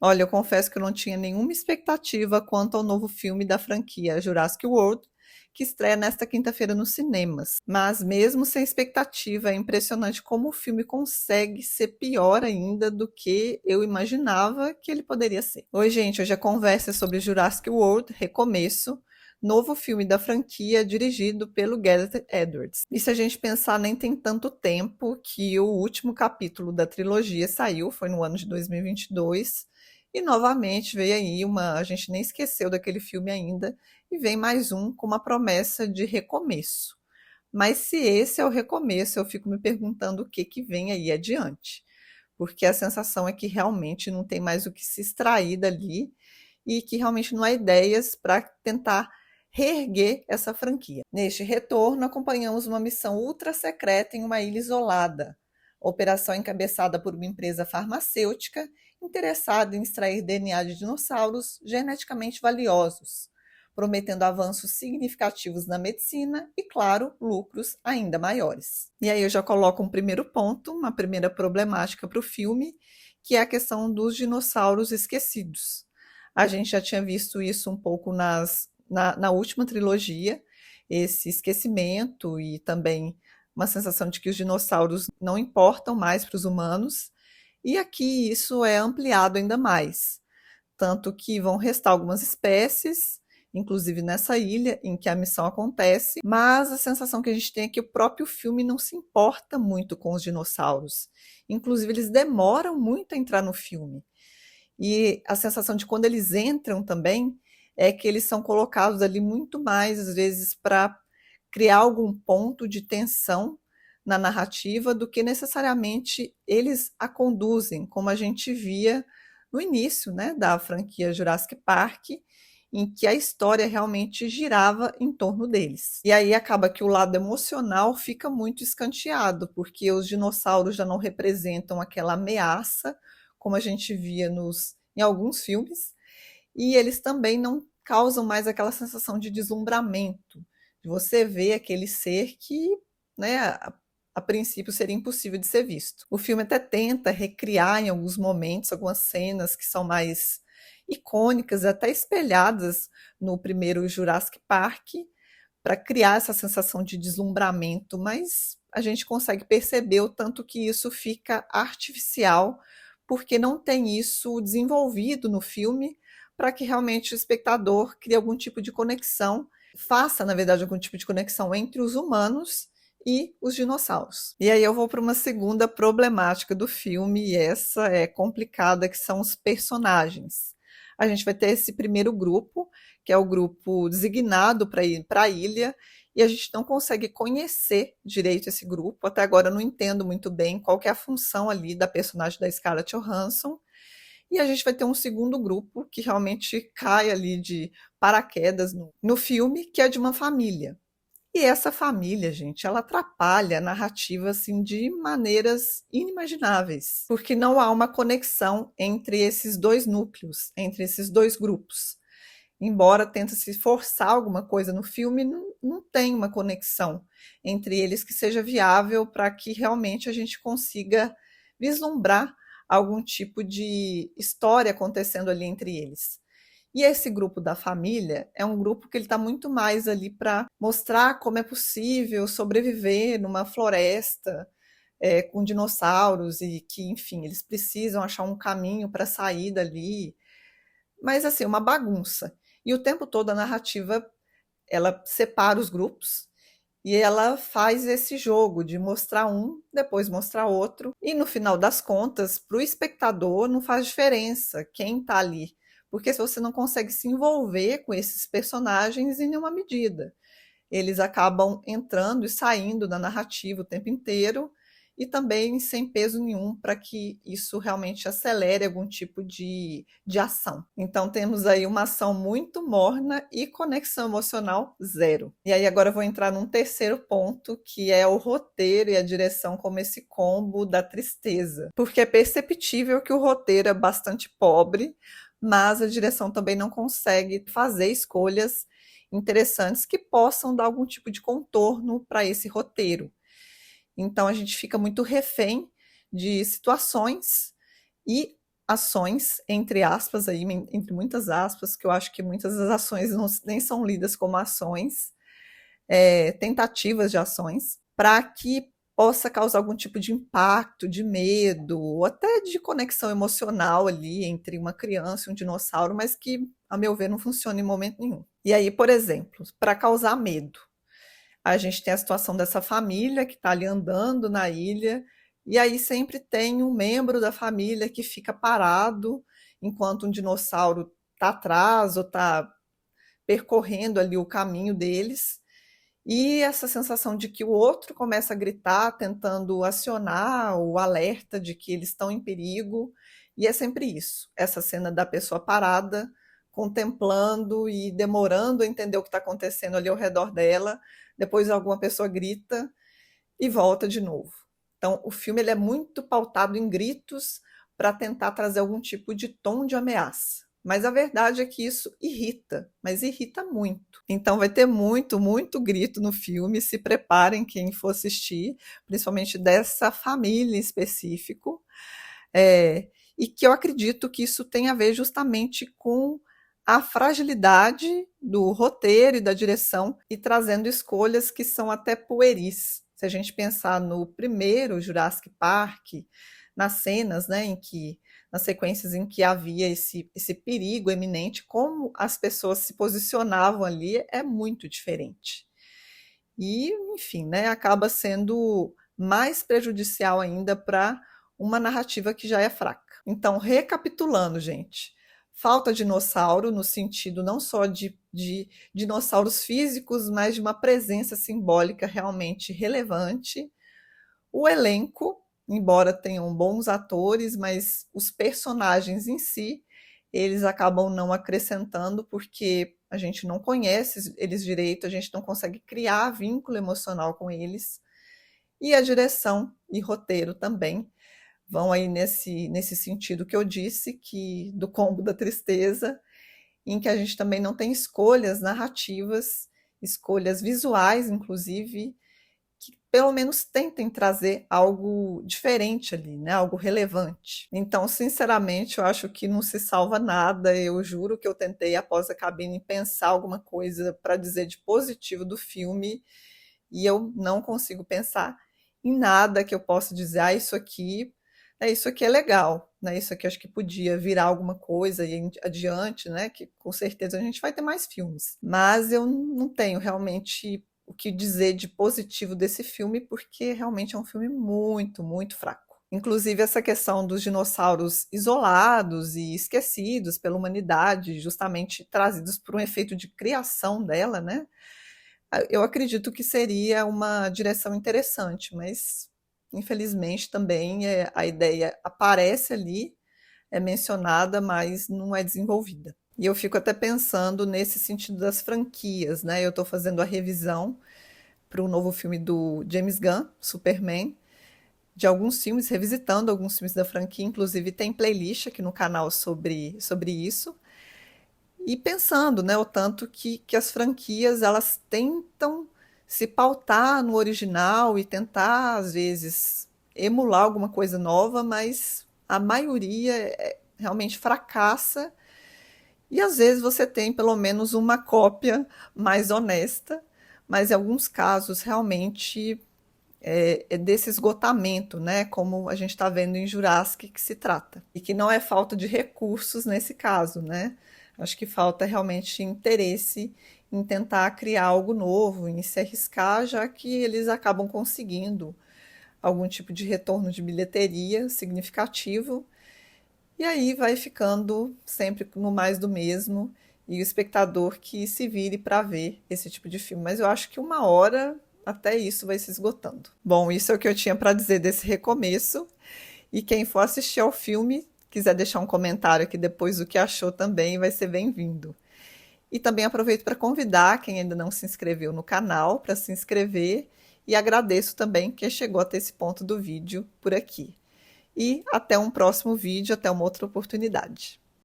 Olha, eu confesso que eu não tinha nenhuma expectativa quanto ao novo filme da franquia Jurassic World, que estreia nesta quinta-feira nos cinemas. Mas mesmo sem expectativa, é impressionante como o filme consegue ser pior ainda do que eu imaginava que ele poderia ser. Oi, gente, hoje a conversa é sobre Jurassic World, Recomeço, novo filme da franquia dirigido pelo Gareth Edwards. E se a gente pensar, nem tem tanto tempo que o último capítulo da trilogia saiu, foi no ano de 2022. E novamente veio aí uma. A gente nem esqueceu daquele filme ainda, e vem mais um com uma promessa de recomeço. Mas se esse é o recomeço, eu fico me perguntando o que que vem aí adiante. Porque a sensação é que realmente não tem mais o que se extrair dali e que realmente não há ideias para tentar reerguer essa franquia. Neste retorno, acompanhamos uma missão ultra secreta em uma ilha isolada. Operação encabeçada por uma empresa farmacêutica interessada em extrair DNA de dinossauros geneticamente valiosos, prometendo avanços significativos na medicina e, claro, lucros ainda maiores. E aí eu já coloco um primeiro ponto, uma primeira problemática para o filme, que é a questão dos dinossauros esquecidos. A gente já tinha visto isso um pouco na última trilogia, esse esquecimento e também uma sensação de que os dinossauros não importam mais para os humanos, e aqui isso é ampliado ainda mais, tanto que vão restar algumas espécies, inclusive nessa ilha em que a missão acontece, mas a sensação que a gente tem é que o próprio filme não se importa muito com os dinossauros. Inclusive, eles demoram muito a entrar no filme. E a sensação de quando eles entram também é que eles são colocados ali muito mais, às vezes, para criar algum ponto de tensão na narrativa do que necessariamente eles a conduzem, como a gente via no início, né, da franquia Jurassic Park, em que a história realmente girava em torno deles. E aí acaba que o lado emocional fica muito escanteado, porque os dinossauros já não representam aquela ameaça como a gente via em alguns filmes, e eles também não causam mais aquela sensação de deslumbramento, de você ver aquele ser que, né, a princípio seria impossível de ser visto. O filme até tenta recriar em alguns momentos algumas cenas que são mais icônicas, até espelhadas no primeiro Jurassic Park, para criar essa sensação de deslumbramento, mas a gente consegue perceber o tanto que isso fica artificial, porque não tem isso desenvolvido no filme para que realmente o espectador crie algum tipo de conexão, faça, na verdade, algum tipo de conexão entre os humanos e os dinossauros. E aí eu vou para uma segunda problemática do filme, e essa é complicada, que são os personagens. A gente vai ter esse primeiro grupo, que é o grupo designado para ir para a ilha, e a gente não consegue conhecer direito esse grupo. Até agora eu não entendo muito bem qual que é a função ali da personagem da Scarlett Johansson. E a gente vai ter um segundo grupo que realmente cai ali de paraquedas no filme, que é de uma família. E essa família, gente, ela atrapalha a narrativa assim de maneiras inimagináveis, porque não há uma conexão entre esses dois núcleos, entre esses dois grupos. Embora tente se forçar alguma coisa no filme, não tem uma conexão entre eles que seja viável para que realmente a gente consiga vislumbrar algum tipo de história acontecendo ali entre eles. E esse grupo da família é um grupo que ele está muito mais ali para mostrar como é possível sobreviver numa floresta com dinossauros e que, enfim, eles precisam achar um caminho para sair dali. Mas, assim, uma bagunça. E o tempo todo a narrativa, ela separa os grupos e ela faz esse jogo de mostrar um, depois mostrar outro. E no final das contas, para o espectador, não faz diferença quem está ali. Porque se você não consegue se envolver com esses personagens em nenhuma medida. Eles acabam entrando e saindo da narrativa o tempo inteiro e também sem peso nenhum para que isso realmente acelere algum tipo de ação. Então temos aí uma ação muito morna e conexão emocional zero. E aí agora eu vou entrar num terceiro ponto, que é o roteiro e a direção como esse combo da tristeza. Porque é perceptível que o roteiro é bastante pobre, mas a direção também não consegue fazer escolhas interessantes que possam dar algum tipo de contorno para esse roteiro. Então a gente fica muito refém de situações e ações, entre aspas, aí, entre muitas aspas, que eu acho que muitas das ações nem são lidas como ações, tentativas de ações, para que possa causar algum tipo de impacto, de medo, ou até de conexão emocional ali entre uma criança e um dinossauro, mas que, a meu ver, não funciona em momento nenhum. E aí, por exemplo, para causar medo, a gente tem a situação dessa família que está ali andando na ilha, e aí sempre tem um membro da família que fica parado enquanto um dinossauro está atrás ou está percorrendo ali o caminho deles. E essa sensação de que o outro começa a gritar, tentando acionar o alerta de que eles estão em perigo. E é sempre isso, essa cena da pessoa parada, contemplando e demorando a entender o que está acontecendo ali ao redor dela. Depois alguma pessoa grita e volta de novo. Então, o filme ele é muito pautado em gritos para tentar trazer algum tipo de tom de ameaça. Mas a verdade é que isso irrita, mas irrita muito. Então vai ter muito, muito grito no filme. Se preparem quem for assistir, principalmente dessa família em específico. E que eu acredito que isso tem a ver justamente com a fragilidade do roteiro e da direção e trazendo escolhas que são até pueris. Se a gente pensar no primeiro Jurassic Park, nas cenas, né, nas sequências em que havia esse perigo eminente, como as pessoas se posicionavam ali é muito diferente. E, enfim, né, acaba sendo mais prejudicial ainda para uma narrativa que já é fraca. Então, recapitulando, gente, falta dinossauro no sentido não só de dinossauros físicos, mas de uma presença simbólica realmente relevante. O elenco, embora tenham bons atores, mas os personagens em si, eles acabam não acrescentando porque a gente não conhece eles direito, a gente não consegue criar vínculo emocional com eles. E a direção e roteiro também vão aí nesse sentido que eu disse, que do combo da tristeza, em que a gente também não tem escolhas narrativas, escolhas visuais, inclusive, que pelo menos tentem trazer algo diferente ali, né? Algo relevante. Então, sinceramente, eu acho que não se salva nada. Eu juro que eu tentei, após a cabine, pensar alguma coisa para dizer de positivo do filme e eu não consigo pensar em nada que eu possa dizer, isso aqui é legal, né? Isso aqui acho que podia virar alguma coisa e adiante, né? Que com certeza a gente vai ter mais filmes. Mas eu não tenho realmente o que dizer de positivo desse filme, porque realmente é um filme muito, muito fraco. Inclusive essa questão dos dinossauros isolados e esquecidos pela humanidade, justamente trazidos por um efeito de criação dela, né? Eu acredito que seria uma direção interessante, mas infelizmente também a ideia aparece ali, é mencionada, mas não é desenvolvida. E eu fico até pensando nesse sentido das franquias, né? Eu estou fazendo a revisão para o novo filme do James Gunn, Superman, de alguns filmes, revisitando alguns filmes da franquia, inclusive tem playlist aqui no canal sobre isso. E pensando, né, o tanto que as franquias elas tentam se pautar no original e tentar, às vezes, emular alguma coisa nova, mas a maioria realmente fracassa. E às vezes você tem pelo menos uma cópia mais honesta, mas em alguns casos realmente é desse esgotamento, né? Como a gente está vendo em Jurassic que se trata. E que não é falta de recursos nesse caso, né? Acho que falta realmente interesse em tentar criar algo novo, em se arriscar, já que eles acabam conseguindo algum tipo de retorno de bilheteria significativo. E aí vai ficando sempre no mais do mesmo e o espectador que se vire para ver esse tipo de filme. Mas eu acho que uma hora até isso vai se esgotando. Bom, isso é o que eu tinha para dizer desse recomeço. E quem for assistir ao filme, quiser deixar um comentário aqui depois do que achou também, vai ser bem-vindo. E também aproveito para convidar quem ainda não se inscreveu no canal para se inscrever e agradeço também quem chegou até esse ponto do vídeo por aqui. E até um próximo vídeo, até uma outra oportunidade.